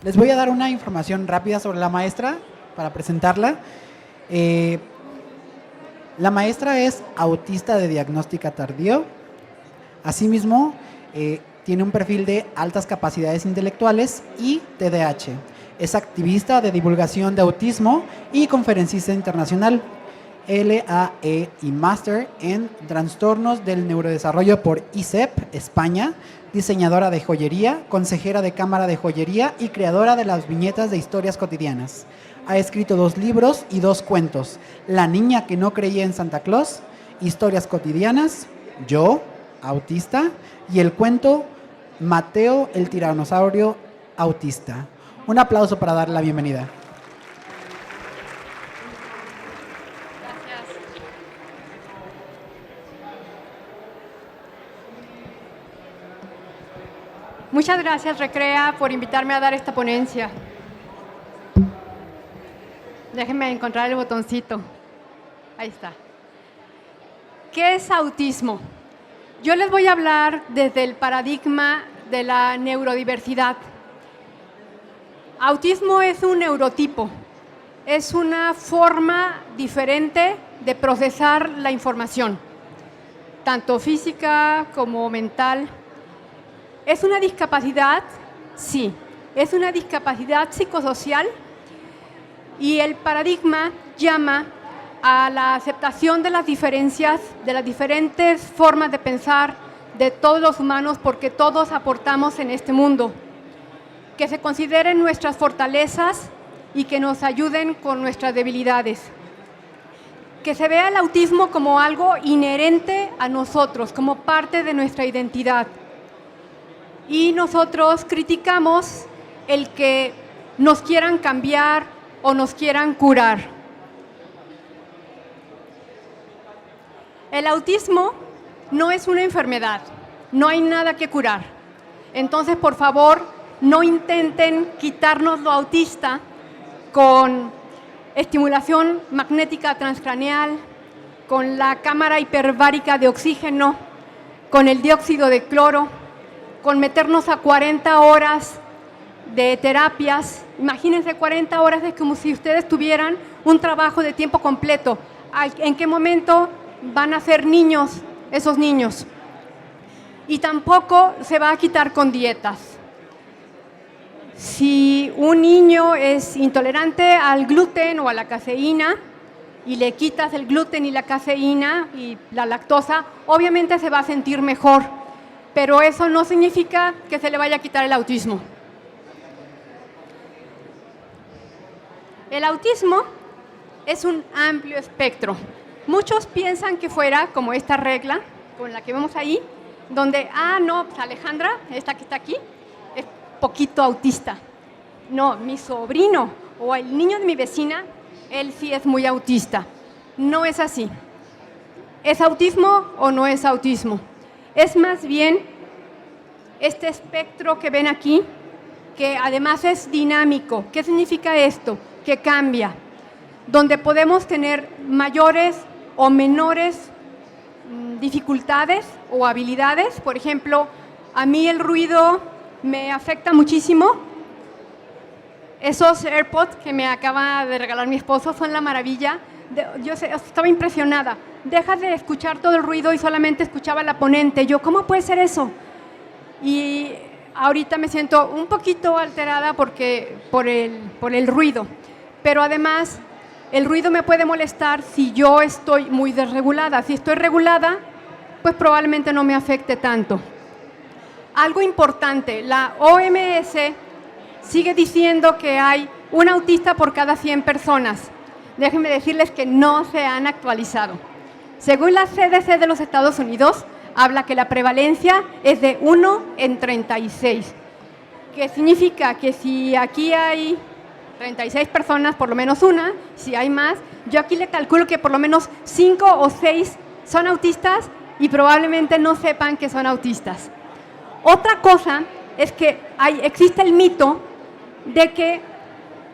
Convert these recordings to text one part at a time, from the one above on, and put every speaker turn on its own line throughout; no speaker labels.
Les voy a dar una información rápida sobre la maestra para presentarla. La maestra es autista de diagnóstica tardío. Asimismo, tiene un perfil de altas capacidades intelectuales y TDAH. Es activista de divulgación de autismo y conferencista internacional, LAE y Máster en Trastornos del Neurodesarrollo por ISEP, España, diseñadora de joyería, consejera de Cámara de Joyería y creadora de las viñetas de historias cotidianas. Ha escrito 2 libros y 2 cuentos: La niña que no creía en Santa Claus, Historias cotidianas, Yo, autista, y el cuento Mateo el tiranosaurio autista. Un aplauso para darle la bienvenida.
Muchas gracias, Recrea, por invitarme a dar esta ponencia. Déjenme encontrar el botoncito. Ahí está. ¿Qué es autismo? Yo les voy a hablar desde el paradigma de la neurodiversidad. Autismo es un neurotipo, es una forma diferente de procesar la información, tanto física como mental. ¿Es una discapacidad? Sí. ¿Es una discapacidad psicosocial? Y el paradigma llama a la aceptación de las diferencias, de las diferentes formas de pensar de todos los humanos, porque todos aportamos en este mundo. Que se consideren nuestras fortalezas y que nos ayuden con nuestras debilidades. Que se vea el autismo como algo inherente a nosotros, como parte de nuestra identidad. Y nosotros criticamos el que nos quieran cambiar o nos quieran curar. El autismo no es una enfermedad, no hay nada que curar. Entonces, por favor, no intenten quitarnos lo autista con estimulación magnética transcraneal, con la cámara hiperbárica de oxígeno, con el dióxido de cloro, con meternos a 40 horas de terapias. Imagínense 40 horas, es como si ustedes tuvieran un trabajo de tiempo completo. ¿En qué momento van a ser niños esos niños? Y tampoco se va a quitar con dietas. Si un niño es intolerante al gluten o a la caseína y le quitas el gluten y la caseína y la lactosa, obviamente se va a sentir mejor, pero eso no significa que se le vaya a quitar el autismo. El autismo es un amplio espectro. Muchos piensan que fuera como esta regla, con la que vemos ahí, donde, no, pues Alejandra, esta que está aquí, es poquito autista. No, mi sobrino o el niño de mi vecina, él sí es muy autista. No es así. ¿Es autismo o no es autismo? Es más bien este espectro que ven aquí, que además es dinámico. ¿Qué significa esto? Que cambia, donde podemos tener mayores o menores dificultades o habilidades. Por ejemplo, a mí el ruido me afecta muchísimo. Esos AirPods que me acaba de regalar mi esposo son la maravilla. Yo estaba impresionada. Dejas de escuchar todo el ruido y solamente escuchaba la ponente. Yo, ¿cómo puede ser eso? Y ahorita me siento un poquito alterada por el ruido. Pero además, el ruido me puede molestar si yo estoy muy desregulada. Si estoy regulada, pues probablemente no me afecte tanto. Algo importante, la OMS sigue diciendo que hay un autista por cada 100 personas. Déjenme decirles que no se han actualizado. Según la CDC de los Estados Unidos, habla que la prevalencia es de 1 en 36. ¿Qué significa? Que si aquí hay 36 personas, por lo menos una, si hay más, yo aquí le calculo que por lo menos 5 o 6 son autistas y probablemente no sepan que son autistas. Otra cosa es que existe el mito de que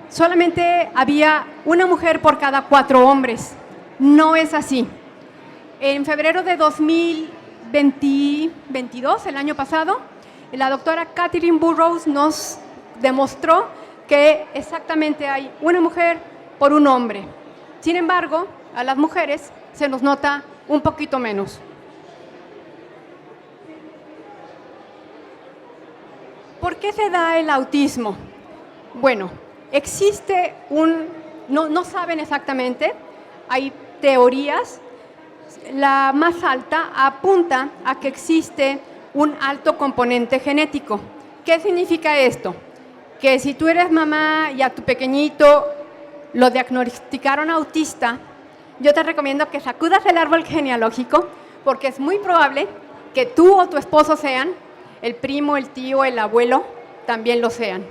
solamente había una mujer por cada 4 hombres. No es así. En febrero de 2022, el año pasado, la doctora Catherine Burrows nos demostró que exactamente hay una mujer por un hombre. Sin embargo, a las mujeres se nos nota un poquito menos. ¿Por qué se da el autismo? Bueno, existe no saben exactamente, hay teorías. La más alta apunta a que existe un alto componente genético. ¿Qué significa esto? Que si tú eres mamá y a tu pequeñito lo diagnosticaron autista, yo te recomiendo que sacudas el árbol genealógico, porque es muy probable que tú o tu esposo sean, el primo, el tío, el abuelo, también lo sean.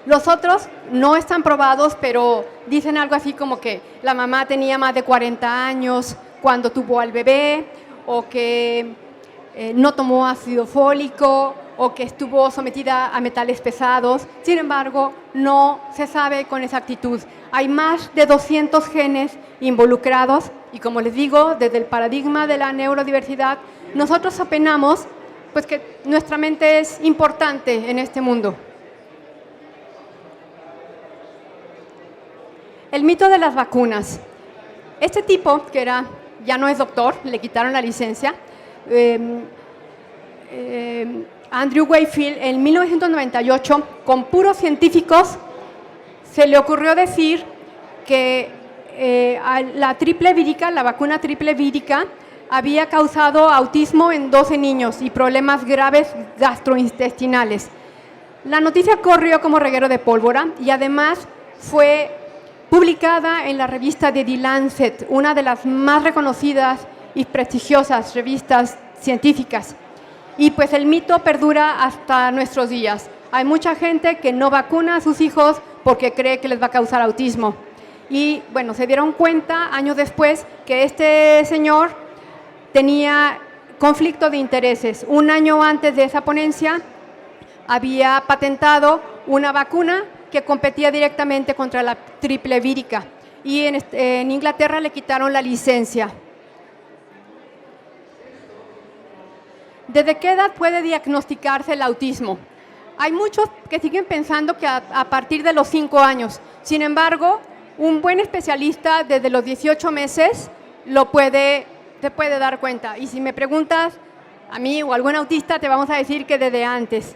Los otros no están probados, pero dicen algo así como que la mamá tenía más de 40 años cuando tuvo al bebé, o que no tomó ácido fólico, o que estuvo sometida a metales pesados. Sin embargo, no se sabe con exactitud. Hay más de 200 genes involucrados y, como les digo, desde el paradigma de la neurodiversidad, nosotros opinamos pues, que nuestra mente es importante en este mundo. El mito de las vacunas. Este tipo, que ya no es doctor, le quitaron la licencia, Andrew Wakefield, en 1998, con puros científicos, se le ocurrió decir que la vacuna triple vírica, había causado autismo en 12 niños y problemas graves gastrointestinales. La noticia corrió como reguero de pólvora y además fue publicada en la revista de The Lancet, una de las más reconocidas y prestigiosas revistas científicas. Y pues el mito perdura hasta nuestros días. Hay mucha gente que no vacuna a sus hijos porque cree que les va a causar autismo. Y bueno, se dieron cuenta años después que este señor tenía conflicto de intereses. Un año antes de esa ponencia había patentado una vacuna que competía directamente contra la triple vírica. Y en Inglaterra le quitaron la licencia. ¿Desde qué edad puede diagnosticarse el autismo? Hay muchos que siguen pensando que a partir de los 5 años. Sin embargo, un buen especialista desde los 18 meses te puede dar cuenta. Y si me preguntas a mí o a algún autista, te vamos a decir que desde antes.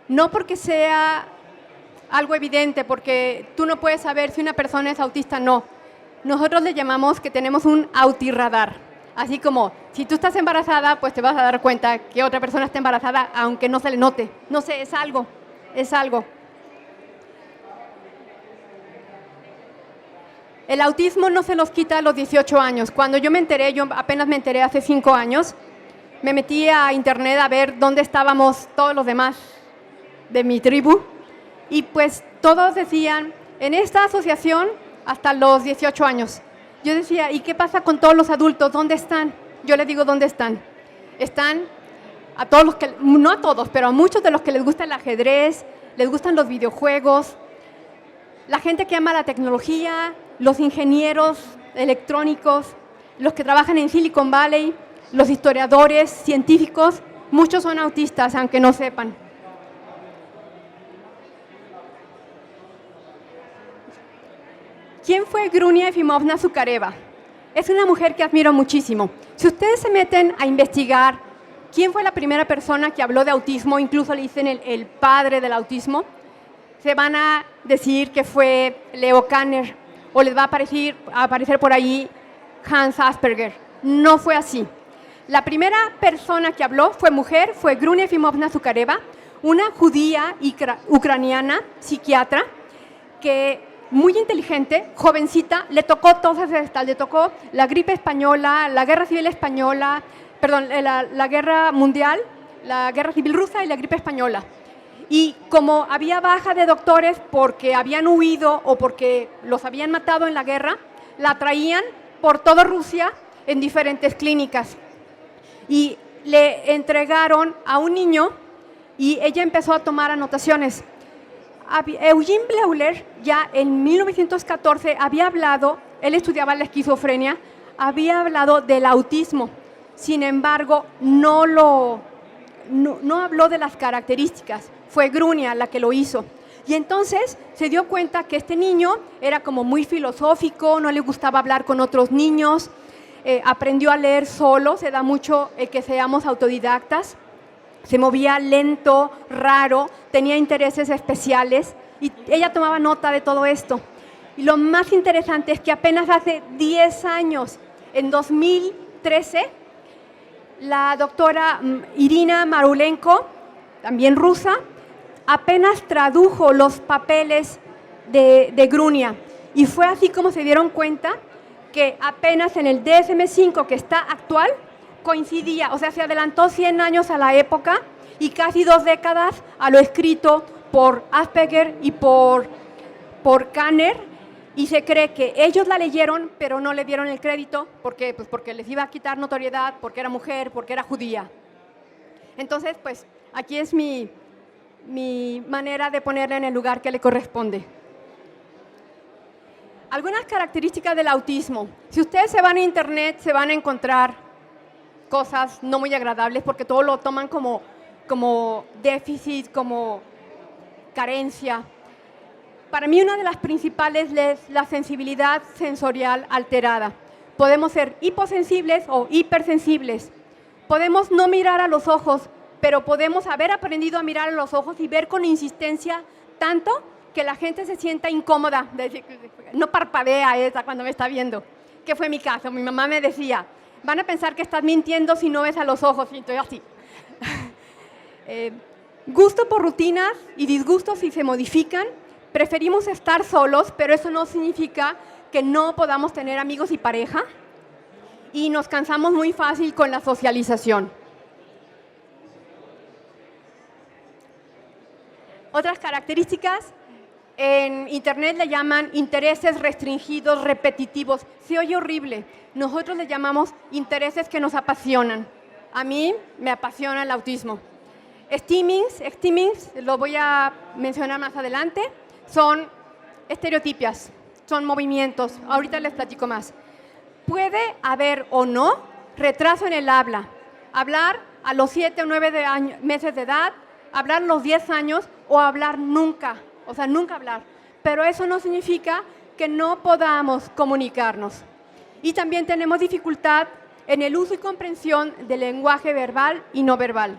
No porque sea algo evidente, porque tú no puedes saber si una persona es autista, no. Nosotros le llamamos que tenemos un autirradar. Así como, si tú estás embarazada, pues te vas a dar cuenta que otra persona está embarazada, aunque no se le note. No sé, es algo. El autismo no se los quita a los 18 años. Cuando yo apenas me enteré hace 5 años, me metí a internet a ver dónde estábamos todos los demás de mi tribu, y pues todos decían, en esta asociación hasta los 18 años. Yo decía, ¿y qué pasa con todos los adultos? ¿Dónde están? Yo les digo, ¿dónde están? Están a todos los que, no a todos, pero a muchos de los que les gusta el ajedrez, les gustan los videojuegos, la gente que ama la tecnología, los ingenieros electrónicos, los que trabajan en Silicon Valley, los historiadores, científicos, muchos son autistas, aunque no sepan. ¿Quién fue Grunia Efimovna Zukareva? Es una mujer que admiro muchísimo. Si ustedes se meten a investigar quién fue la primera persona que habló de autismo, incluso le dicen el padre del autismo, se van a decir que fue Leo Kanner, o les va a aparecer por ahí Hans Asperger. No fue así. La primera persona que habló fue mujer, fue Grunia Efimovna Zukareva, una judía ucraniana, psiquiatra, que muy inteligente, jovencita, le tocó todas estas, le tocó la gripe española, la guerra civil española, perdón, la guerra mundial, la guerra civil rusa y la gripe española. Y como había baja de doctores porque habían huido o porque los habían matado en la guerra, la traían por toda Rusia en diferentes clínicas. Y le entregaron a un niño y ella empezó a tomar anotaciones. Eugene Bleuler ya en 1914 había hablado, él estudiaba la esquizofrenia, había hablado del autismo. Sin embargo, no habló de las características. fue Grunia la que lo hizo. Y entonces se dio cuenta que este niño era como muy filosófico, no le gustaba hablar con otros niños, aprendió a leer solo, se da mucho el que seamos autodidactas, se movía lento, raro, tenía intereses especiales y ella tomaba nota de todo esto. Y lo más interesante es que apenas hace 10 años, en 2013, la doctora Irina Marulenko, también rusa, apenas tradujo los papeles de Grunia. Y fue así como se dieron cuenta que apenas en el DSM-5 que está actual, coincidía, o sea, se adelantó 100 años a la época y casi 2 décadas a lo escrito por Asperger y por Kanner, y se cree que ellos la leyeron, pero no le dieron el crédito, porque les iba a quitar notoriedad, porque era mujer, porque era judía. Entonces, pues, aquí es mi manera de ponerla en el lugar que le corresponde. Algunas características del autismo. Si ustedes se van a internet, se van a encontrar cosas no muy agradables, porque todo lo toman como déficit, como carencia. Para mí una de las principales es la sensibilidad sensorial alterada. Podemos ser hiposensibles o hipersensibles. Podemos no mirar a los ojos, pero podemos haber aprendido a mirar a los ojos y ver con insistencia tanto que la gente se sienta incómoda. No parpadea esa cuando me está viendo. Que fue mi caso. Mi mamá me decía, van a pensar que estás mintiendo si no ves a los ojos. Y estoy así. Gusto por rutinas y disgustos si se modifican. Preferimos estar solos, pero eso no significa que no podamos tener amigos y pareja. Y nos cansamos muy fácil con la socialización. Otras características, en internet le llaman intereses restringidos, repetitivos. Se oye horrible. Nosotros le llamamos intereses que nos apasionan. A mí me apasiona el autismo. Stimmings, lo voy a mencionar más adelante, son estereotipias, son movimientos. Ahorita les platico más. Puede haber o no retraso en el habla. Hablar a los 7 o 9 meses de edad, hablar a los 10 años o hablar nunca, o sea, nunca hablar. Pero eso no significa que no podamos comunicarnos. Y también tenemos dificultad en el uso y comprensión del lenguaje verbal y no verbal.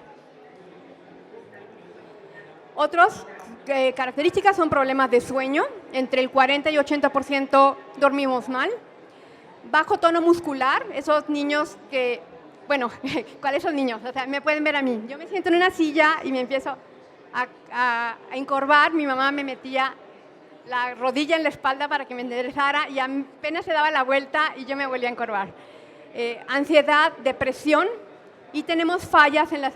Otras características son problemas de sueño, entre el 40 y 80% dormimos mal. Bajo tono muscular, esos niños que, bueno, ¿cuáles son niños? O sea, me pueden ver a mí. Yo me siento en una silla y me empiezo a encorvar. Mi mamá me metía la rodilla en la espalda para que me enderezara y apenas se daba la vuelta y yo me volvía a encorvar. Ansiedad, depresión y tenemos fallas en las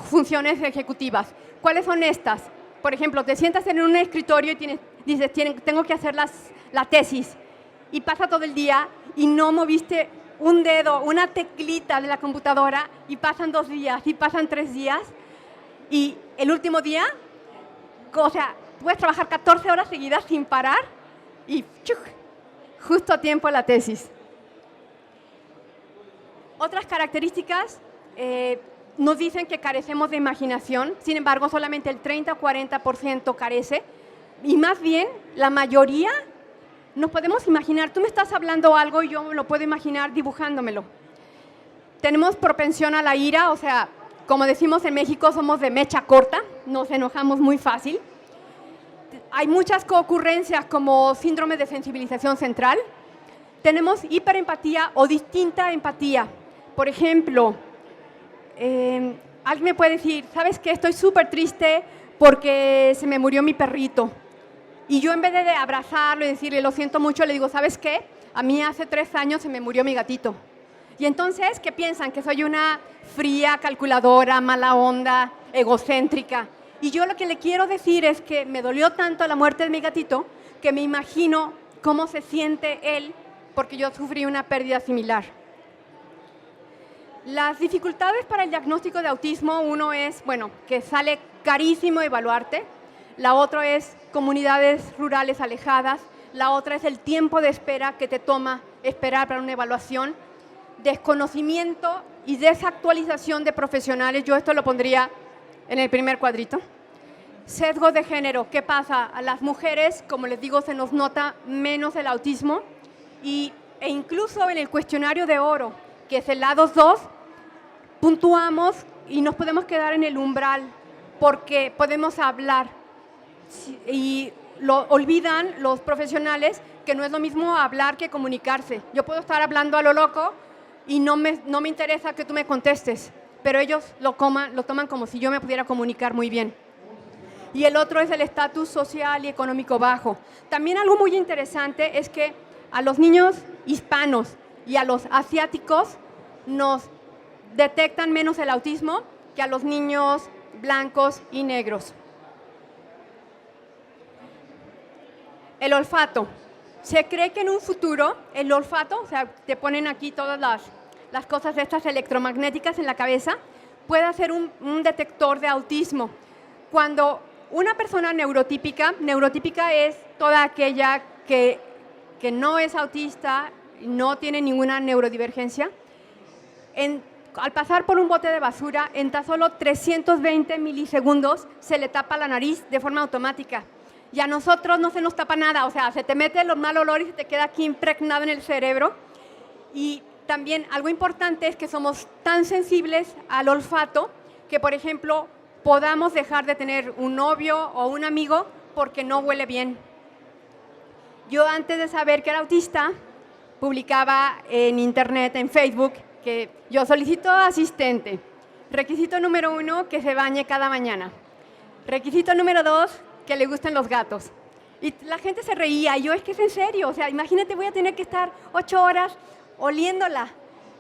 funciones ejecutivas. ¿Cuáles son estas? Por ejemplo, te sientas en un escritorio y dices, tengo que hacer la tesis y pasa todo el día y no moviste un dedo, una teclita de la computadora y pasan 2 días y pasan 3 días y el último día, o sea, puedes trabajar 14 horas seguidas sin parar y justo a tiempo la tesis. Otras características, nos dicen que carecemos de imaginación, sin embargo, solamente el 30 o 40% carece, y más bien, la mayoría nos podemos imaginar. Tú me estás hablando algo y yo lo puedo imaginar dibujándomelo. Tenemos propensión a la ira, o sea, como decimos en México, somos de mecha corta, nos enojamos muy fácil. Hay muchas coocurrencias como síndrome de sensibilización central. Tenemos hiperempatía o distinta empatía. Por ejemplo, alguien me puede decir, ¿sabes qué? Estoy súper triste porque se me murió mi perrito. Y yo en vez de abrazarlo y decirle, lo siento mucho, le digo, ¿sabes qué? A mí hace 3 años se me murió mi gatito. Y entonces, ¿qué piensan? Que soy una fría, calculadora, mala onda, egocéntrica. Y yo lo que le quiero decir es que me dolió tanto la muerte de mi gatito que me imagino cómo se siente él porque yo sufrí una pérdida similar. Las dificultades para el diagnóstico de autismo, uno es, bueno, que sale carísimo evaluarte. La otra es comunidades rurales alejadas. La otra es el tiempo de espera que te toma esperar para una evaluación. Desconocimiento y desactualización de profesionales. Yo esto lo pondría en el primer cuadrito. Sesgo de género. ¿Qué pasa? A las mujeres, como les digo, se nos nota menos el autismo e incluso en el cuestionario de oro, que es el A22, puntuamos y nos podemos quedar en el umbral porque podemos hablar y lo olvidan los profesionales que no es lo mismo hablar que comunicarse. Yo puedo estar hablando a lo loco y no me interesa que tú me contestes, pero ellos lo toman como si yo me pudiera comunicar muy bien. Y el otro es el estatus social y económico bajo. También algo muy interesante es que a los niños hispanos y a los asiáticos nos detectan menos el autismo que a los niños blancos y negros. El olfato. Se cree que en un futuro el olfato, o sea, te ponen aquí todas las cosas estas electromagnéticas en la cabeza, puede ser un detector de autismo. Cuando una persona neurotípica es toda aquella que no es autista, no tiene ninguna neurodivergencia, al pasar por un bote de basura, en tan solo 320 milisegundos se le tapa la nariz de forma automática. Y a nosotros no se nos tapa nada, o sea, se te mete el mal olor y se te queda aquí impregnado en el cerebro. Y también algo importante es que somos tan sensibles al olfato que, por ejemplo, podamos dejar de tener un novio o un amigo porque no huele bien. Yo, antes de saber que era autista, publicaba en internet, en Facebook, que yo solicito asistente. Requisito número 1, que se bañe cada mañana. Requisito número 2, que le gusten los gatos. Y la gente se reía. Y yo, es que es en serio. O sea, imagínate, voy a tener que estar 8 horas oliéndola.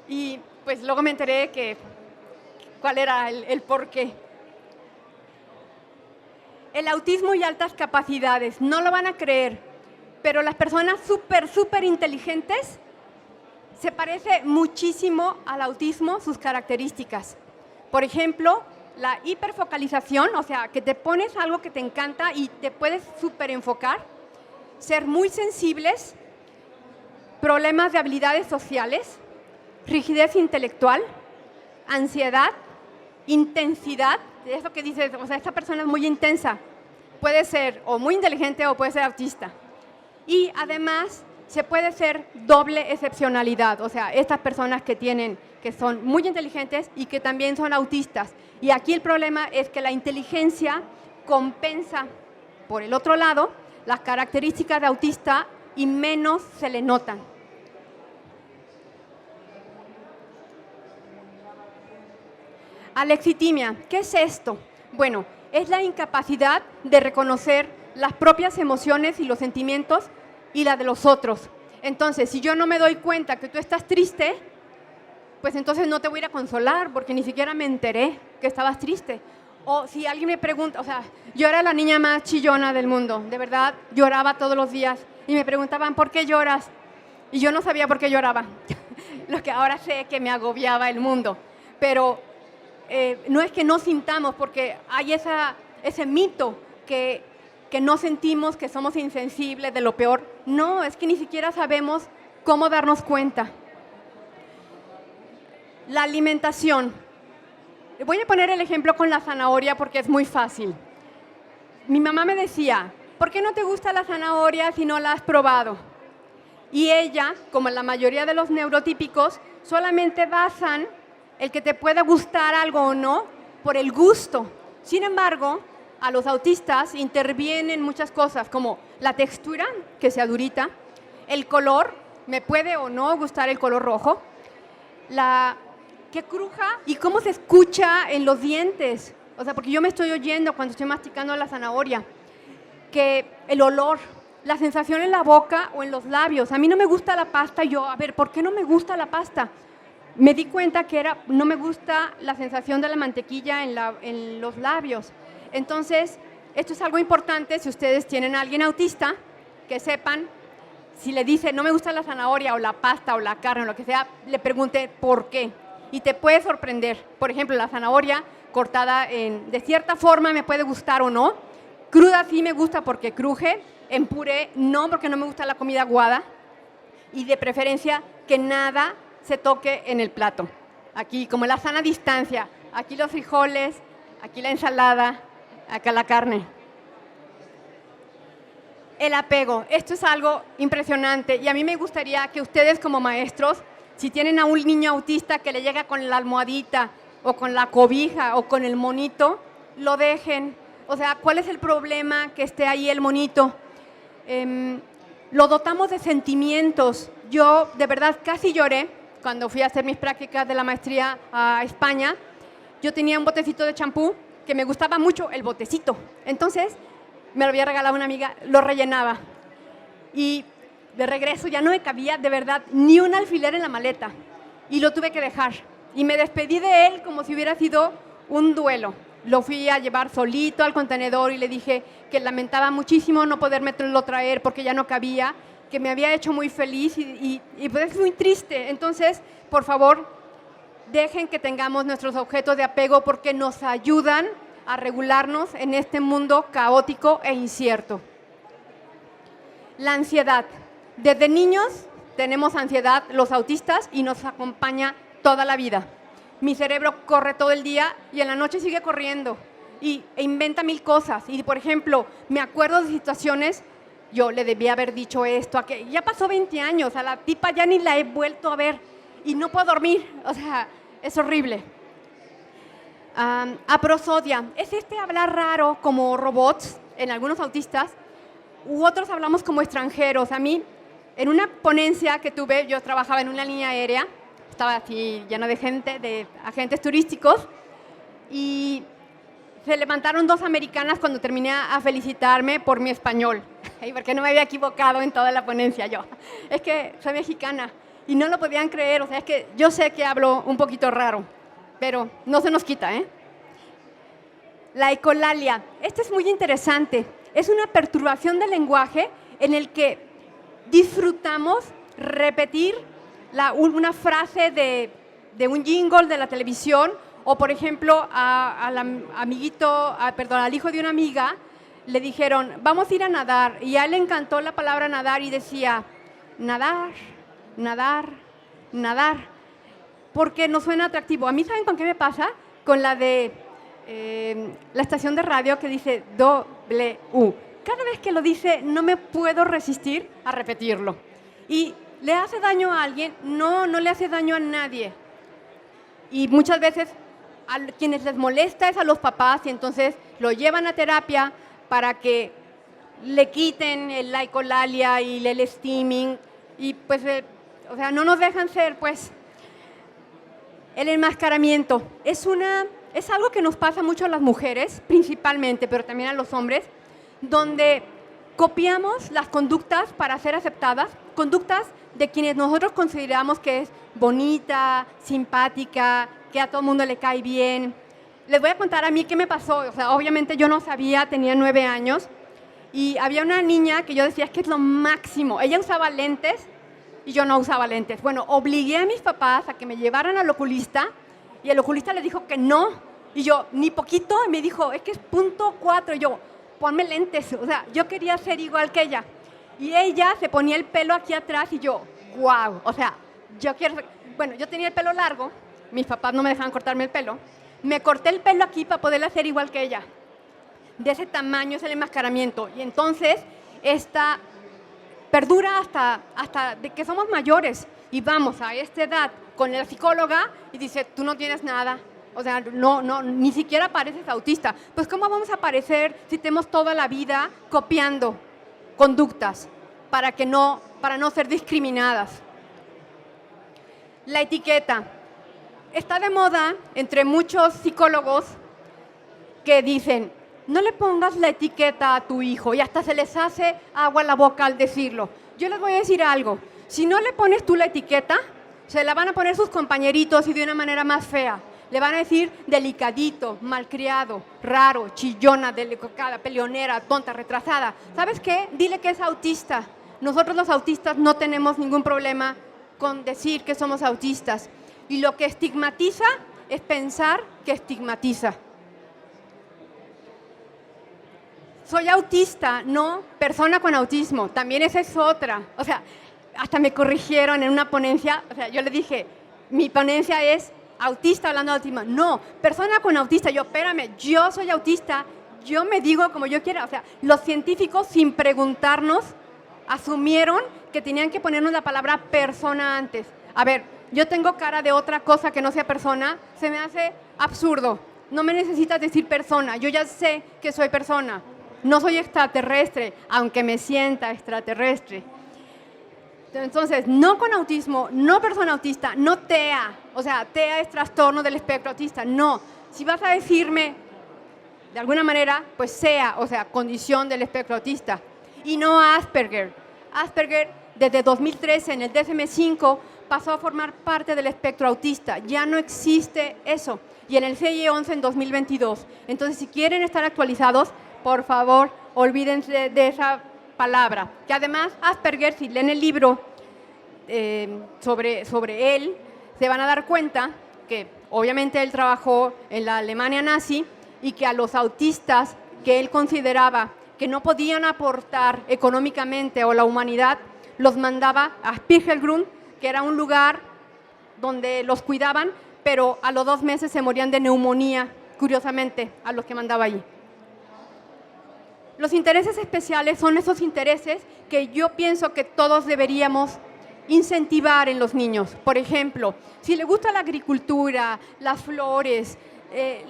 Y pues luego me enteré cuál era el porqué. El autismo y altas capacidades. No lo van a creer, pero las personas súper inteligentes se parece muchísimo al autismo, sus características. Por ejemplo, la hiperfocalización, o sea, que te pones algo que te encanta y te puedes súper enfocar. Ser muy sensibles, problemas de habilidades sociales, rigidez intelectual, ansiedad, intensidad. Eso que dices, o sea, esta persona es muy intensa. Puede ser o muy inteligente o puede ser autista. Y además se puede ser doble excepcionalidad, o sea, estas personas que son muy inteligentes y que también son autistas. Y aquí el problema es que la inteligencia compensa, por el otro lado, las características de autista y menos se le notan. Alexitimia, ¿qué es esto? Bueno, es la incapacidad de reconocer las propias emociones y los sentimientos y la de los otros. Entonces, si yo no me doy cuenta que tú estás triste, pues entonces no te voy a ir a consolar porque ni siquiera me enteré que estabas triste. O si alguien me pregunta, o sea, yo era la niña más chillona del mundo, de verdad, lloraba todos los días y me preguntaban, ¿por qué lloras? Y yo no sabía por qué lloraba, lo que ahora sé que me agobiaba el mundo. Pero no es que no sintamos, porque hay ese mito que no sentimos, que somos insensibles de lo peor. No, es que ni siquiera sabemos cómo darnos cuenta. La alimentación. Voy a poner el ejemplo con la zanahoria porque es muy fácil. Mi mamá me decía, ¿por qué no te gusta la zanahoria si no la has probado? Y ella, como la mayoría de los neurotípicos, solamente basan el que te pueda gustar algo o no por el gusto. Sin embargo, a los autistas intervienen muchas cosas como la textura, que se adurita, el color, me puede o no gustar el color rojo, que cruja y cómo se escucha en los dientes. O sea, porque yo me estoy oyendo cuando estoy masticando la zanahoria, que el olor, la sensación en la boca o en los labios. A mí no me gusta la pasta. Yo, a ver, ¿por qué no me gusta la pasta? Me di cuenta que no me gusta la sensación de la mantequilla en los labios. Entonces, esto es algo importante. Si ustedes tienen a alguien autista, que sepan, si le dice no me gusta la zanahoria o la pasta o la carne o lo que sea, le pregunte por qué. Y te puede sorprender. Por ejemplo, la zanahoria cortada de cierta forma me puede gustar o no. Cruda sí me gusta porque cruje. En puré no, porque no me gusta la comida aguada. Y de preferencia que nada se toque en el plato. Aquí, como la sana distancia. Aquí los frijoles, aquí la ensalada, acá la carne. El apego, esto es algo impresionante y a mí me gustaría que ustedes como maestros, si tienen a un niño autista que le llega con la almohadita o con la cobija o con el monito, lo dejen. O sea, ¿cuál es el problema que esté ahí el monito? Lo dotamos de sentimientos. Yo de verdad casi lloré cuando fui a hacer mis prácticas de la maestría a España. Yo tenía un botecito de champú que me gustaba mucho el botecito. Entonces, me lo había regalado una amiga, lo rellenaba. Y de regreso ya no me cabía, de verdad, ni un alfiler en la maleta. Y lo tuve que dejar. Y me despedí de él como si hubiera sido un duelo. Lo fui a llevar solito al contenedor y le dije que lamentaba muchísimo no podérmelo traer porque ya no cabía, que me había hecho muy feliz y pues es muy triste. Entonces, por favor, dejen que tengamos nuestros objetos de apego porque nos ayudan a regularnos en este mundo caótico e incierto. La ansiedad. Desde niños tenemos ansiedad los autistas y nos acompaña toda la vida. Mi cerebro corre todo el día y en la noche sigue corriendo e inventa mil cosas. Y, por ejemplo, me acuerdo de situaciones, yo le debía haber dicho esto, aquello. Ya pasó 20 años, a la tipa ya ni la he vuelto a ver y no puedo dormir. O sea, es horrible. Aprosodia. Es hablar raro como robots en algunos autistas u otros hablamos como extranjeros. A mí, en una ponencia que tuve, yo trabajaba en una línea aérea, estaba así llena de gente, de agentes turísticos, y se levantaron dos americanas cuando terminé a felicitarme por mi español, porque no me había equivocado en toda la ponencia yo. Es que soy mexicana y no lo podían creer, o sea, es que yo sé que hablo un poquito raro, pero no se nos quita, ¿eh? La ecolalia, esta es muy interesante, es una perturbación del lenguaje en el que disfrutamos repetir una frase de un jingle de la televisión o, por ejemplo, al hijo de una amiga le dijeron, vamos a ir a nadar, y a él le encantó la palabra nadar y decía, nadar, nadar, nadar, porque nos suena atractivo. A mí, ¿saben con qué me pasa? Con la de la estación de radio que dice W. Cada vez que lo dice no me puedo resistir a repetirlo. Y ¿le hace daño a alguien? No, no le hace daño a nadie. Y muchas veces a quienes les molesta es a los papás y entonces lo llevan a terapia para que le quiten la ecolalia y el steaming y pues, o sea, no nos dejan ser, pues. El enmascaramiento es algo que nos pasa mucho a las mujeres, principalmente, pero también a los hombres, donde copiamos las conductas para ser aceptadas, conductas de quienes nosotros consideramos que es bonita, simpática, que a todo el mundo le cae bien. Les voy a contar a mí qué me pasó. O sea, obviamente yo no sabía, tenía 9 años, y había una niña que yo decía, es que es lo máximo. Ella usaba lentes y yo no usaba lentes. Bueno, obligué a mis papás a que me llevaran al oculista y el oculista le dijo que no. Y yo, ni poquito, y me dijo, es que es .4. Y yo, ponme lentes. O sea, yo quería ser igual que ella. Y ella se ponía el pelo aquí atrás y yo, wow. O sea, yo tenía el pelo largo, mis papás no me dejaban cortarme el pelo. Me corté el pelo aquí para poder hacer igual que ella. De ese tamaño es el enmascaramiento. Y entonces, esta perdura hasta de que somos mayores y vamos a esta edad con la psicóloga y dice, tú no tienes nada. O sea, no, ni siquiera pareces autista. Pues, ¿cómo vamos a parecer si tenemos toda la vida copiando conductas para no ser discriminadas? La etiqueta. Está de moda entre muchos psicólogos que dicen, no le pongas la etiqueta a tu hijo, y hasta se les hace agua a la boca al decirlo. Yo les voy a decir algo, si no le pones tú la etiqueta, se la van a poner sus compañeritos y de una manera más fea. Le van a decir delicadito, malcriado, raro, chillona, delicada, peleonera, tonta, retrasada. ¿Sabes qué? Dile que es autista. Nosotros los autistas no tenemos ningún problema con decir que somos autistas. Y lo que estigmatiza es pensar que estigmatiza. Soy autista, no persona con autismo. También esa es otra. O sea, hasta me corrigieron en una ponencia. O sea, yo le dije, mi ponencia es autista hablando de autismo. No, persona con autista. Yo, espérame, yo soy autista, yo me digo como yo quiera. O sea, los científicos, sin preguntarnos, asumieron que tenían que ponernos la palabra persona antes. A ver, yo tengo cara de otra cosa que no sea persona, se me hace absurdo. No me necesitas decir persona, yo ya sé que soy persona. No soy extraterrestre, aunque me sienta extraterrestre. Entonces, no con autismo, no persona autista, no TEA. O sea, TEA es trastorno del espectro autista. No. Si vas a decirme de alguna manera, pues SEA, o sea, condición del espectro autista. Y no Asperger. Asperger, desde 2013, en el DSM-5, pasó a formar parte del espectro autista. Ya no existe eso. Y en el CIE-11 en 2022. Entonces, si quieren estar actualizados, por favor, olvídense de esa palabra. Que además, Asperger, si leen el libro sobre él, se van a dar cuenta que obviamente él trabajó en la Alemania nazi y que a los autistas que él consideraba que no podían aportar económicamente a la humanidad, los mandaba a Spiegelgrund, que era un lugar donde los cuidaban, pero a los 2 meses se morían de neumonía, curiosamente, a los que mandaba allí. Los intereses especiales son esos intereses que yo pienso que todos deberíamos incentivar en los niños. Por ejemplo, si le gusta la agricultura, las flores,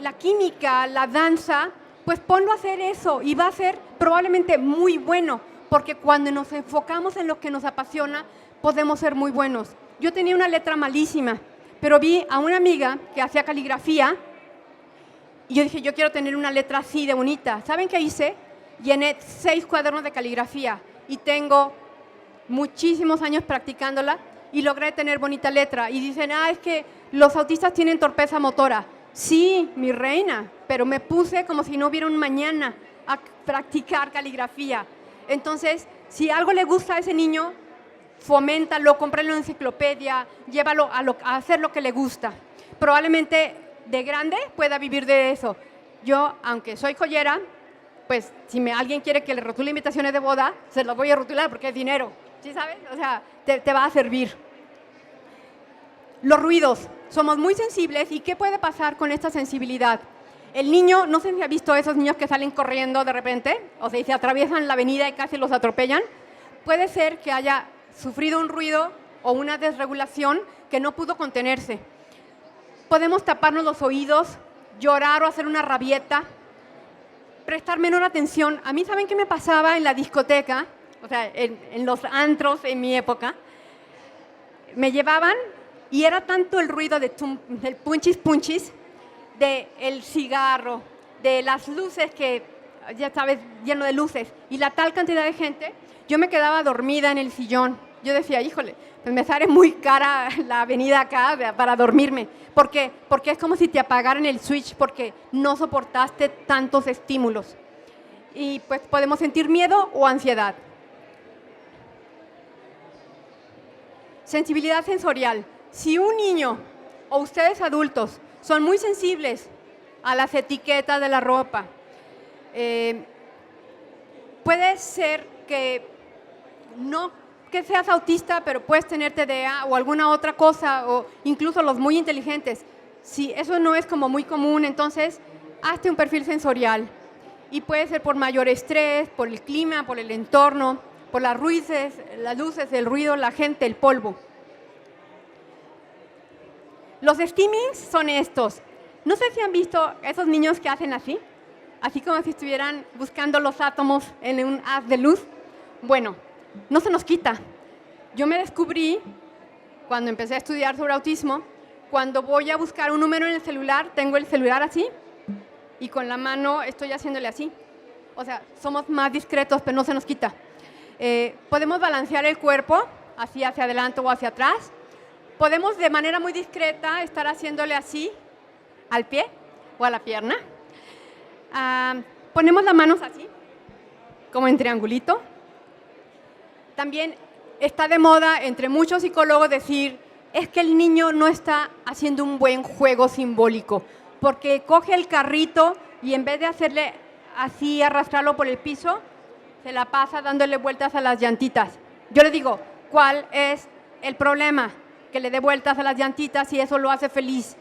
la química, la danza, pues ponlo a hacer eso y va a ser probablemente muy bueno, porque cuando nos enfocamos en lo que nos apasiona, podemos ser muy buenos. Yo tenía una letra malísima, pero vi a una amiga que hacía caligrafía y yo dije, yo quiero tener una letra así de bonita. ¿Saben qué hice? Llené 6 cuadernos de caligrafía y tengo muchísimos años practicándola y logré tener bonita letra. Y dicen, es que los autistas tienen torpeza motora. Sí, mi reina, pero me puse como si no hubiera un mañana a practicar caligrafía. Entonces, si algo le gusta a ese niño, foméntalo, cómpralo en enciclopedia, llévalo a hacer lo que le gusta. Probablemente de grande pueda vivir de eso. Yo, aunque soy joyera, pues si alguien quiere que le rotule invitaciones de boda, se las voy a rotular porque es dinero. ¿Sí sabes? O sea, te va a servir. Los ruidos. Somos muy sensibles. ¿Y qué puede pasar con esta sensibilidad? El niño, no sé si ha visto esos niños que salen corriendo de repente, o sea, y se atraviesan la avenida y casi los atropellan. Puede ser que haya sufrido un ruido o una desregulación que no pudo contenerse. Podemos taparnos los oídos, llorar o hacer una rabieta, prestar menor atención. A mí, ¿saben qué me pasaba en la discoteca? O sea, en los antros en mi época. Me llevaban y era tanto el ruido del punchis punchis, del cigarro, de las luces que, ya sabes, lleno de luces, y la tal cantidad de gente, yo me quedaba dormida en el sillón. Yo decía, híjole, pues me sale muy cara la avenida acá para dormirme. ¿Por qué? Porque es como si te apagaran el switch porque no soportaste tantos estímulos. Y pues podemos sentir miedo o ansiedad. Sensibilidad sensorial. Si un niño o ustedes adultos son muy sensibles a las etiquetas de la ropa, puede ser que no que seas autista, pero puedes tener TDA o alguna otra cosa, o incluso los muy inteligentes. Si eso no es como muy común, entonces hazte un perfil sensorial. Y puede ser por mayor estrés, por el clima, por el entorno, por las luces, el ruido, la gente, el polvo. Los stimmings son estos. No sé si han visto esos niños que hacen así como si estuvieran buscando los átomos en un haz de luz. Bueno, no se nos quita. Yo me descubrí, cuando empecé a estudiar sobre autismo, cuando voy a buscar un número en el celular, tengo el celular así y con la mano estoy haciéndole así. O sea, somos más discretos, pero no se nos quita. Podemos balancear el cuerpo, así hacia adelante o hacia atrás. Podemos de manera muy discreta estar haciéndole así al pie o a la pierna. Ponemos las manos así, como en triangulito. También está de moda entre muchos psicólogos decir, es que el niño no está haciendo un buen juego simbólico, porque coge el carrito y en vez de hacerle así, arrastrarlo por el piso, se la pasa dándole vueltas a las llantitas. Yo le digo, ¿cuál es el problema? Que le dé vueltas a las llantitas y eso lo hace feliz.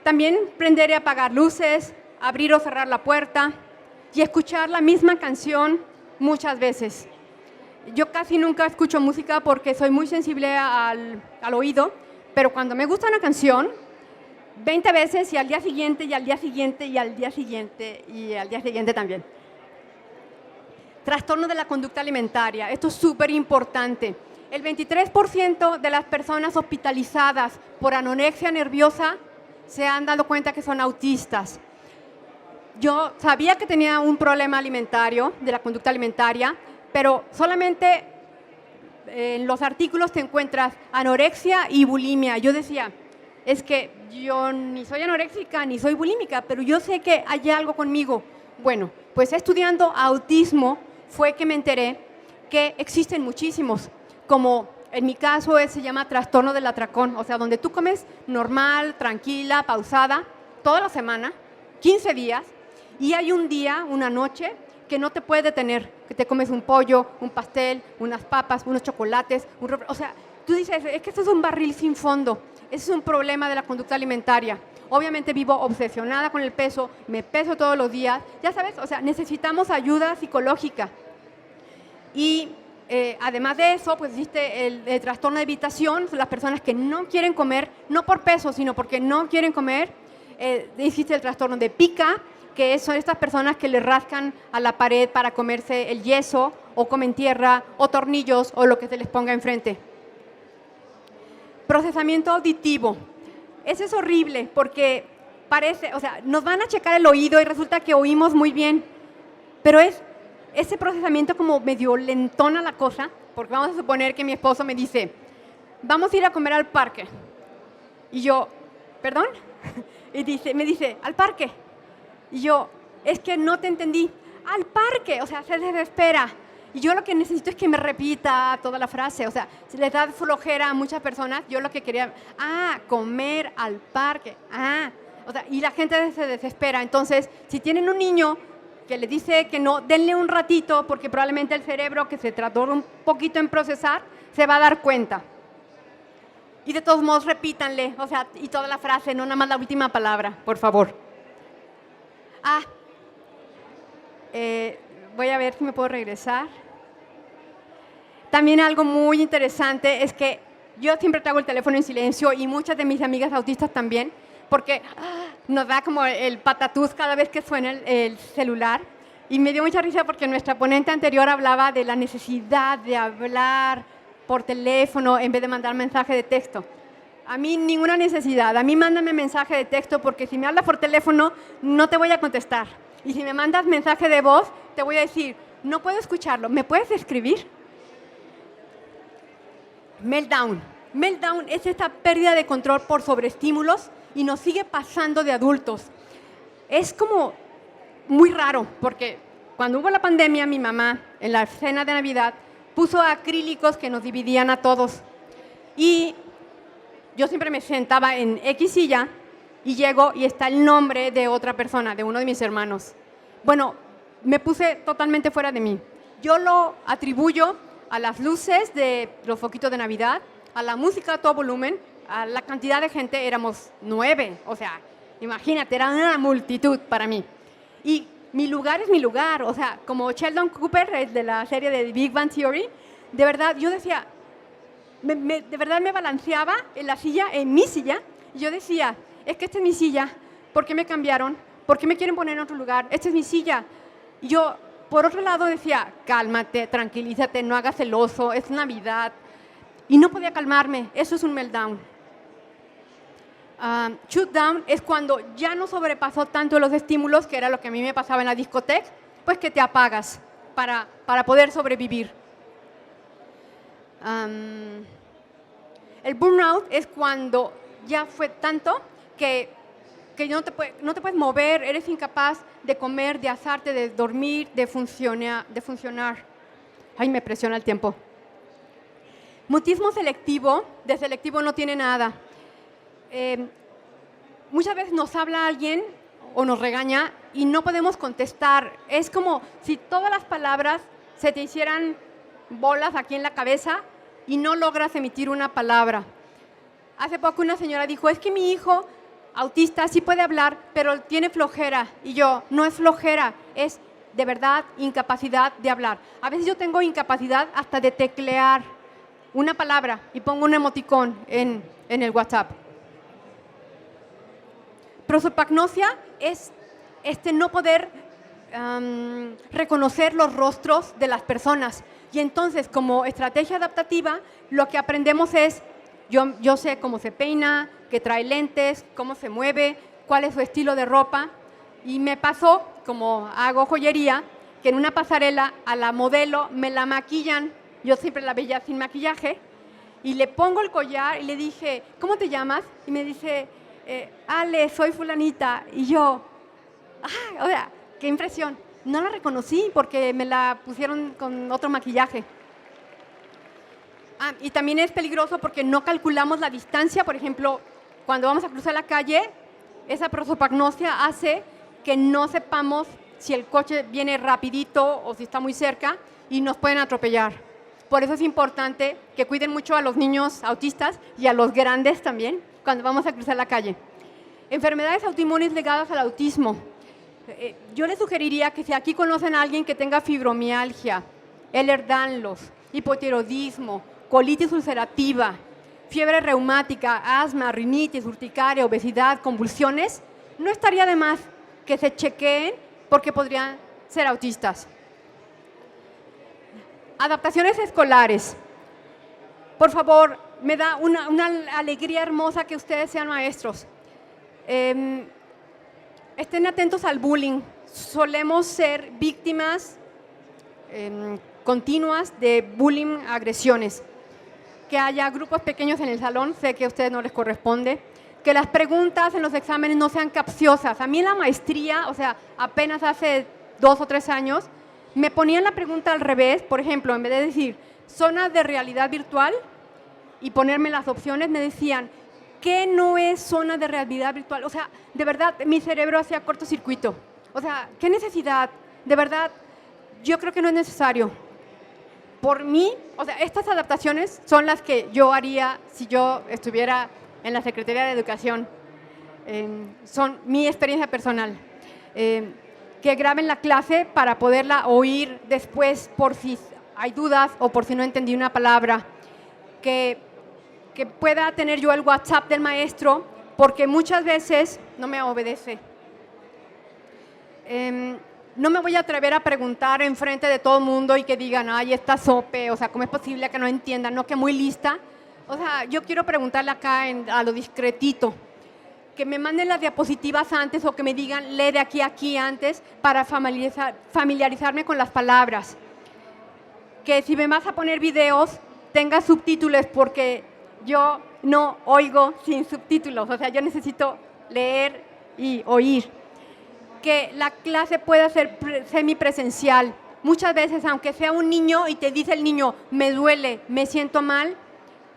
También prender y apagar luces, abrir o cerrar la puerta y escuchar la misma canción muchas veces. Yo casi nunca escucho música porque soy muy sensible al oído, pero cuando me gusta una canción, 20 veces y al día siguiente, y al día siguiente, y al día siguiente, y al día siguiente también. Trastorno de la conducta alimentaria. Esto es súper importante. El 23% de las personas hospitalizadas por anorexia nerviosa se han dado cuenta que son autistas. Yo sabía que tenía un problema alimentario, de la conducta alimentaria, pero solamente en los artículos te encuentras anorexia y bulimia. Yo decía, es que yo ni soy anoréxica ni soy bulímica, pero yo sé que hay algo conmigo. Bueno, pues estudiando autismo fue que me enteré que existen muchísimos, como en mi caso se llama trastorno del atracón, o sea, donde tú comes normal, tranquila, pausada, toda la semana, 15 días, y hay un día, una noche, que no te puede detener, que te comes un pollo, un pastel, unas papas, unos chocolates, o sea, tú dices, es que esto es un barril sin fondo, ese es un problema de la conducta alimentaria. Obviamente vivo obsesionada con el peso, me peso todos los días, ya sabes, o sea, necesitamos ayuda psicológica. Y además de eso, pues existe el trastorno de evitación, son las personas que no quieren comer, no por peso, sino porque no quieren comer. Existe el trastorno de pica, que son estas personas que le rascan a la pared para comerse el yeso, o comen tierra, o tornillos, o lo que se les ponga enfrente. Procesamiento auditivo. Ese es horrible porque parece, o sea, nos van a checar el oído y resulta que oímos muy bien, pero es ese procesamiento como medio lentona la cosa, porque vamos a suponer que mi esposo me dice, vamos a ir a comer al parque. Y yo, ¿perdón? Y me dice, ¿al parque? Y yo, es que no te entendí. Al parque, o sea, se desespera. Y yo lo que necesito es que me repita toda la frase. O sea, si les da flojera a muchas personas, yo lo que quería, comer al parque. O sea, y la gente se desespera. Entonces, si tienen un niño que le dice que no, denle un ratito, porque probablemente el cerebro, que se tardó un poquito en procesar, se va a dar cuenta. Y de todos modos, repítanle, o sea, y toda la frase, no nada más la última palabra, por favor. Voy a ver si me puedo regresar. También algo muy interesante es que yo siempre traigo el teléfono en silencio y muchas de mis amigas autistas también, porque nos da como el patatús cada vez que suena el celular. Y me dio mucha risa porque nuestra ponente anterior hablaba de la necesidad de hablar por teléfono en vez de mandar mensaje de texto. A mí ninguna necesidad, a mí mándame mensaje de texto porque si me hablas por teléfono no te voy a contestar. Y si me mandas mensaje de voz, te voy a decir, no puedo escucharlo, ¿me puedes escribir? Meltdown. Meltdown es esta pérdida de control por sobreestímulos y nos sigue pasando de adultos. Es como muy raro, porque cuando hubo la pandemia, mi mamá, en la cena de Navidad, puso acrílicos que nos dividían a todos. Y yo siempre me sentaba en X silla y llego y está el nombre de otra persona, de uno de mis hermanos. Bueno, me puse totalmente fuera de mí. Yo lo atribuyo a las luces de los foquitos de Navidad, a la música a todo volumen, a la cantidad de gente, éramos 9, o sea, imagínate, era una multitud para mí. Y mi lugar es mi lugar, o sea, como Sheldon Cooper de la serie de Big Bang Theory, de verdad, yo decía, de verdad me balanceaba en la silla, en mi silla, y yo decía, es que esta es mi silla, ¿por qué me cambiaron? ¿Por qué me quieren poner en otro lugar? Esta es mi silla. Y yo, por otro lado, decía, cálmate, tranquilízate, no hagas el oso, es Navidad. Y no podía calmarme, eso es un meltdown. Shutdown es cuando ya no sobrepasó tanto los estímulos, que era lo que a mí me pasaba en la discoteca, pues que te apagas para poder sobrevivir. El burnout es cuando ya fue tanto que no te puedes mover, eres incapaz de comer, de asarte, de dormir, de funcionar. Ay, me presiona el tiempo. Mutismo selectivo, de selectivo no tiene nada. Muchas veces nos habla alguien o nos regaña y no podemos contestar. Es como si todas las palabras se te hicieran bolas aquí en la cabeza y no logras emitir una palabra. Hace poco una señora dijo, es que mi hijo autista, sí puede hablar, pero tiene flojera. Y yo, no es flojera, es de verdad incapacidad de hablar. A veces yo tengo incapacidad hasta de teclear una palabra y pongo un emoticón en el WhatsApp. Prosopagnosia es no poder reconocer los rostros de las personas. Y entonces, como estrategia adaptativa, lo que aprendemos es, yo sé cómo se peina, que trae lentes, cómo se mueve, cuál es su estilo de ropa. Y me pasó, como hago joyería, que en una pasarela a la modelo me la maquillan. Yo siempre la veía sin maquillaje. Y le pongo el collar y le dije, ¿cómo te llamas? Y me dice, Ale, soy fulanita. Y yo, o sea, qué impresión. No la reconocí porque me la pusieron con otro maquillaje. Y también es peligroso porque no calculamos la distancia. Por ejemplo, cuando vamos a cruzar la calle, esa prosopagnosia hace que no sepamos si el coche viene rapidito o si está muy cerca y nos pueden atropellar. Por eso es importante que cuiden mucho a los niños autistas y a los grandes también cuando vamos a cruzar la calle. Enfermedades autoinmunes ligadas al autismo. Yo les sugeriría que si aquí conocen a alguien que tenga fibromialgia, Ehlers-Danlos, hipotiroidismo, colitis ulcerativa, fiebre reumática, asma, rinitis, urticaria, obesidad, convulsiones, no estaría de más que se chequeen porque podrían ser autistas. Adaptaciones escolares. Por favor, me da una alegría hermosa que ustedes sean maestros. Estén atentos al bullying. Solemos ser víctimas continuas de bullying, agresiones. Que haya grupos pequeños en el salón, sé que a ustedes no les corresponde. Que las preguntas en los exámenes no sean capciosas. A mí en la maestría, o sea, apenas hace 2 o 3 años, me ponían la pregunta al revés. Por ejemplo, en vez de decir zona de realidad virtual y ponerme las opciones, me decían, ¿qué no es zona de realidad virtual? O sea, de verdad, mi cerebro hacía cortocircuito. O sea, ¿qué necesidad? De verdad, yo creo que no es necesario. Por mí, o sea, estas adaptaciones son las que yo haría si yo estuviera en la Secretaría de Educación. Son mi experiencia personal. Que graben la clase para poderla oír después por si hay dudas o por si no entendí una palabra. Que pueda tener yo el WhatsApp del maestro, porque muchas veces no me obedece. No me voy a atrever a preguntar enfrente de todo el mundo y que digan, ay, esta sope, o sea, ¿cómo es posible que no entiendan? No, que muy lista. O sea, yo quiero preguntarle acá a lo discretito, que me manden las diapositivas antes o que me digan, lee de aquí a aquí antes para familiarizarme con las palabras. Que si me vas a poner videos, tenga subtítulos, porque yo no oigo sin subtítulos, o sea, yo necesito leer y oír. Que la clase pueda ser semipresencial. Muchas veces, aunque sea un niño y te dice el niño, me duele, me siento mal,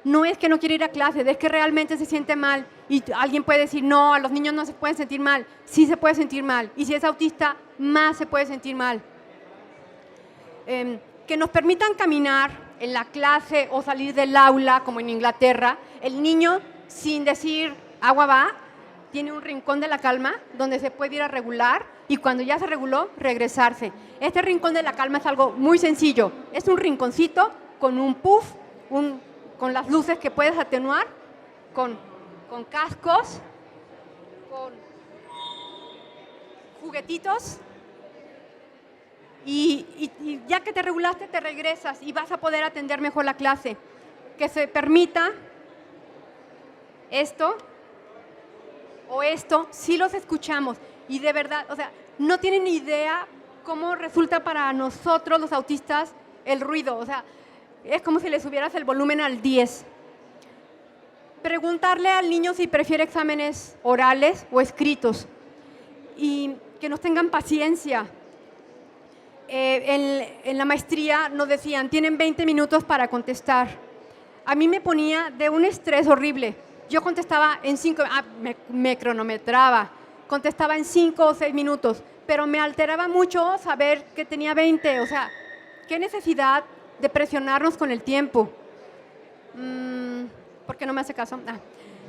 no es que no quiere ir a clase, es que realmente se siente mal. Y alguien puede decir, no, a los niños no se pueden sentir mal. Sí se puede sentir mal. Y si es autista, más se puede sentir mal. Que nos permitan caminar en la clase o salir del aula, como en Inglaterra. El niño, sin decir agua va, tiene un rincón de la calma donde se puede ir a regular y cuando ya se reguló, regresarse. Este rincón de la calma es algo muy sencillo. Es un rinconcito con un puff, con las luces que puedes atenuar, con cascos, con juguetitos. Y ya que te regulaste, te regresas y vas a poder atender mejor la clase. Que se permita esto o esto, sí los escuchamos. Y de verdad, o sea, no tienen ni idea cómo resulta para nosotros los autistas el ruido. O sea, es como si le subieras el volumen al 10. Preguntarle al niño si prefiere exámenes orales o escritos. Y que nos tengan paciencia. En la maestría nos decían, tienen 20 minutos para contestar. A mí me ponía de un estrés horrible. Yo contestaba en 5, me cronometraba, contestaba en 5 o 6 minutos, pero me alteraba mucho saber que tenía 20. O sea, ¿qué necesidad de presionarnos con el tiempo? ¿Por qué no me hace caso?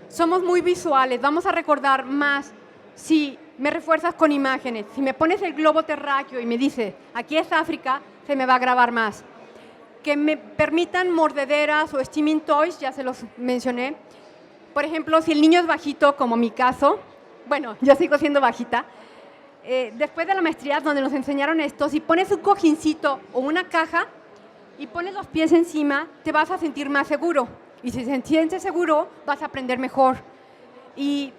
Somos muy visuales, vamos a recordar más si me refuerzas con imágenes. Si me pones el globo terráqueo y me dices, aquí es África, se me va a grabar más. Que me permitan mordederas o steaming toys, ya se los mencioné. Por ejemplo, si el niño es bajito, como mi caso, bueno, yo sigo siendo bajita, después de la maestría donde nos enseñaron esto, si pones un cojincito o una caja y pones los pies encima, te vas a sentir más seguro. Y si te sientes seguro, vas a aprender mejor. Y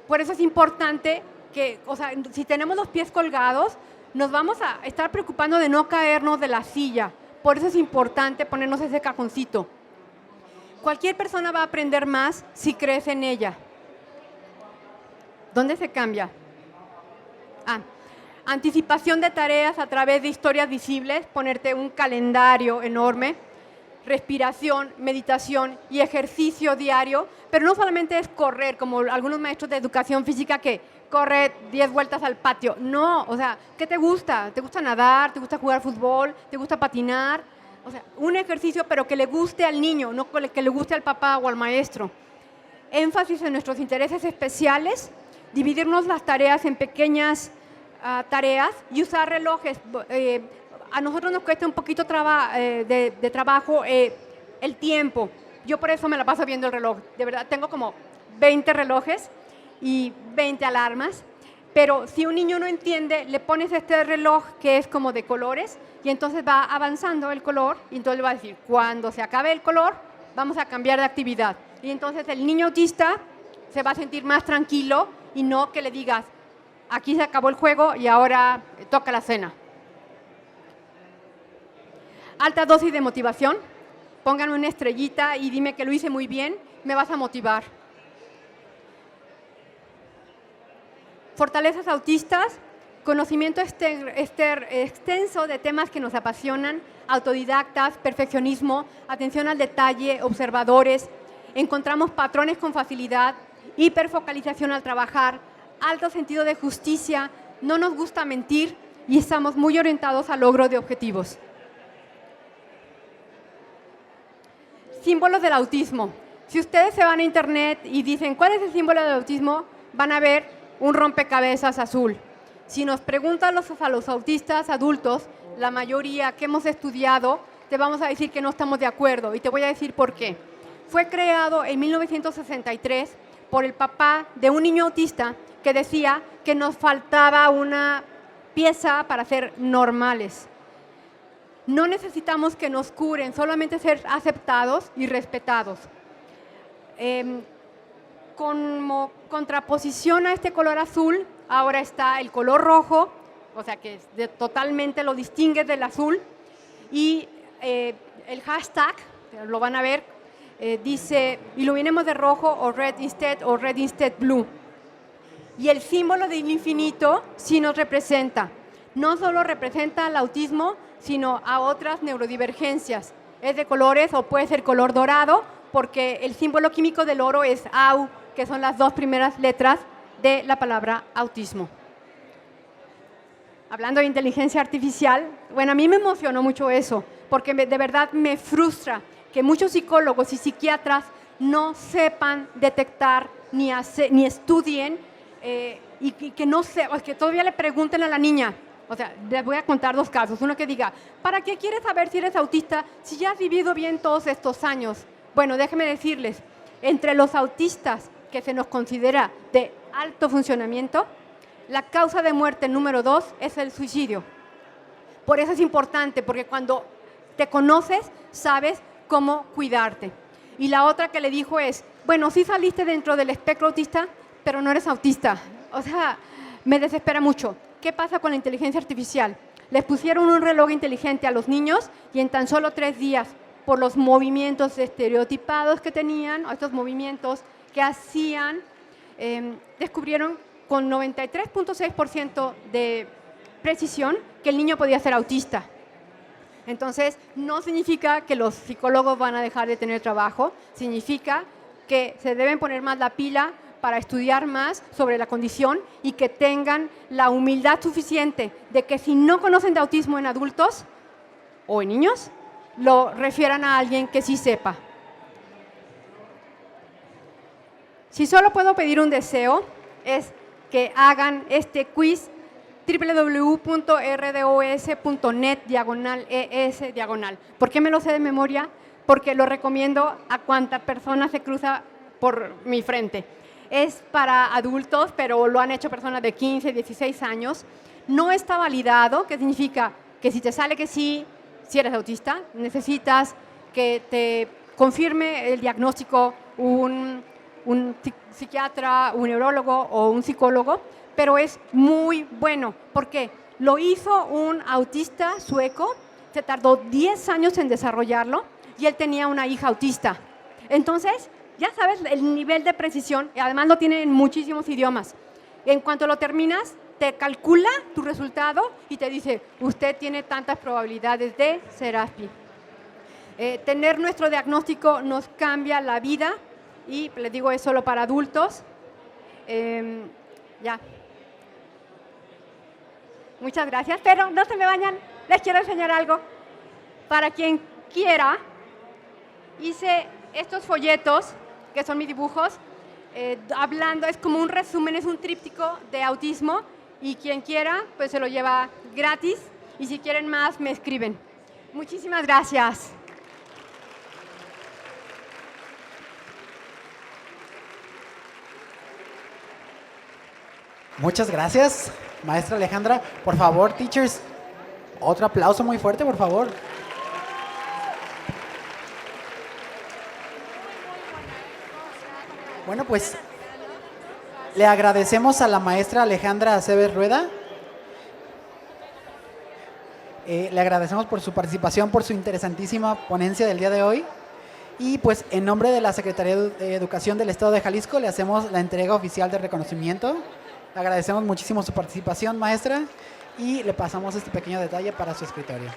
por eso es importante que, o sea, si tenemos los pies colgados, nos vamos a estar preocupando de no caernos de la silla. Por eso es importante ponernos ese cajoncito. Cualquier persona va a aprender más si crees en ella. ¿Dónde se cambia? Anticipación de tareas a través de historias visibles, ponerte un calendario enorme, respiración, meditación y ejercicio diario, pero no solamente es correr, como algunos maestros de educación física que corre 10 vueltas al patio. No, o sea, ¿qué te gusta? ¿Te gusta nadar? ¿Te gusta jugar fútbol? ¿Te gusta patinar? O sea, un ejercicio, pero que le guste al niño, no que le guste al papá o al maestro. Énfasis en nuestros intereses especiales, dividirnos las tareas en pequeñas tareas y usar relojes. A nosotros nos cuesta un poquito de trabajo el tiempo. Yo por eso me la paso viendo el reloj. De verdad, tengo como 20 relojes y 20 alarmas. Pero si un niño no entiende, le pones este reloj que es como de colores y entonces va avanzando el color y entonces le va a decir, cuando se acabe el color, vamos a cambiar de actividad. Y entonces el niño autista se va a sentir más tranquilo y no que le digas, aquí se acabó el juego y ahora toca la cena. Alta dosis de motivación. Pónganme una estrellita y dime que lo hice muy bien, me vas a motivar. Fortalezas autistas, conocimiento extenso de temas que nos apasionan, autodidactas, perfeccionismo, atención al detalle, observadores, encontramos patrones con facilidad, hiperfocalización al trabajar, alto sentido de justicia, no nos gusta mentir y estamos muy orientados al logro de objetivos. Símbolos del autismo. Si ustedes se van a internet y dicen, ¿cuál es el símbolo del autismo? Van a ver un rompecabezas azul. Si nos preguntan a los autistas adultos, la mayoría que hemos estudiado, te vamos a decir que no estamos de acuerdo y te voy a decir por qué. Fue creado en 1963 por el papá de un niño autista que decía que nos faltaba una pieza para ser normales. No necesitamos que nos curen, solamente ser aceptados y respetados. Como contraposición a este color azul, ahora está el color rojo, o sea que totalmente lo distingue del azul, y el hashtag, lo van a ver, dice iluminemos de rojo o red instead blue. Y el símbolo del infinito sí nos representa. No solo representa al autismo, sino a otras neurodivergencias. Es de colores o puede ser color dorado, porque el símbolo químico del oro es AU, que son las dos primeras letras de la palabra autismo. Hablando de inteligencia artificial, bueno, a mí me emocionó mucho eso, porque de verdad me frustra que muchos psicólogos y psiquiatras no sepan detectar ni estudien y que no que todavía le pregunten a la niña. O sea, les voy a contar dos casos. Uno que diga, ¿para qué quieres saber si eres autista si ya has vivido bien todos estos años? Bueno, déjenme decirles, entre los autistas que se nos considera de alto funcionamiento, la causa de muerte número 2 es el suicidio. Por eso es importante, porque cuando te conoces, sabes cómo cuidarte. Y la otra que le dijo es, bueno, sí saliste dentro del espectro autista, pero no eres autista. O sea, me desespera mucho. ¿Qué pasa con la inteligencia artificial? Les pusieron un reloj inteligente a los niños y en tan solo 3 días, por los movimientos estereotipados que tenían, o estos movimientos que hacían, descubrieron con 93.6% de precisión que el niño podía ser autista. Entonces, no significa que los psicólogos van a dejar de tener trabajo, significa que se deben poner más la pila para estudiar más sobre la condición y que tengan la humildad suficiente de que si no conocen de autismo en adultos o en niños, lo refieran a alguien que sí sepa. Si solo puedo pedir un deseo, es que hagan este quiz www.rdos.net/ES/. ¿Por qué me lo sé de memoria? Porque lo recomiendo a cuanta persona se cruza por mi frente. Es para adultos, pero lo han hecho personas de 15, 16 años. No está validado, que significa que si te sale que sí, si eres autista, necesitas que te confirme el diagnóstico un psiquiatra, un neurólogo o un psicólogo, pero es muy bueno porque lo hizo un autista sueco, se tardó 10 años en desarrollarlo y él tenía una hija autista. Entonces, ya sabes el nivel de precisión, y además lo tiene en muchísimos idiomas. En cuanto lo terminas, te calcula tu resultado y te dice, usted tiene tantas probabilidades de ser ASPI. Tener nuestro diagnóstico nos cambia la vida y les digo, es solo para adultos. Ya. Muchas gracias, pero no se me vayan, les quiero enseñar algo. Para quien quiera, hice estos folletos, que son mis dibujos, hablando, es como un resumen, es un tríptico de autismo, y quien quiera, pues se lo lleva gratis, y si quieren más, me escriben. Muchísimas gracias.
Muchas gracias, maestra Alejandra. Por favor, teachers, otro aplauso muy fuerte, por favor. Bueno, pues le agradecemos a la maestra Alejandra Aceves Rueda. Le agradecemos por su participación, por su interesantísima ponencia del día de hoy. Y pues en nombre de la Secretaría de Educación del Estado de Jalisco le hacemos la entrega oficial de reconocimiento. Le agradecemos muchísimo su participación, maestra, y le pasamos este pequeño detalle para su escritorio.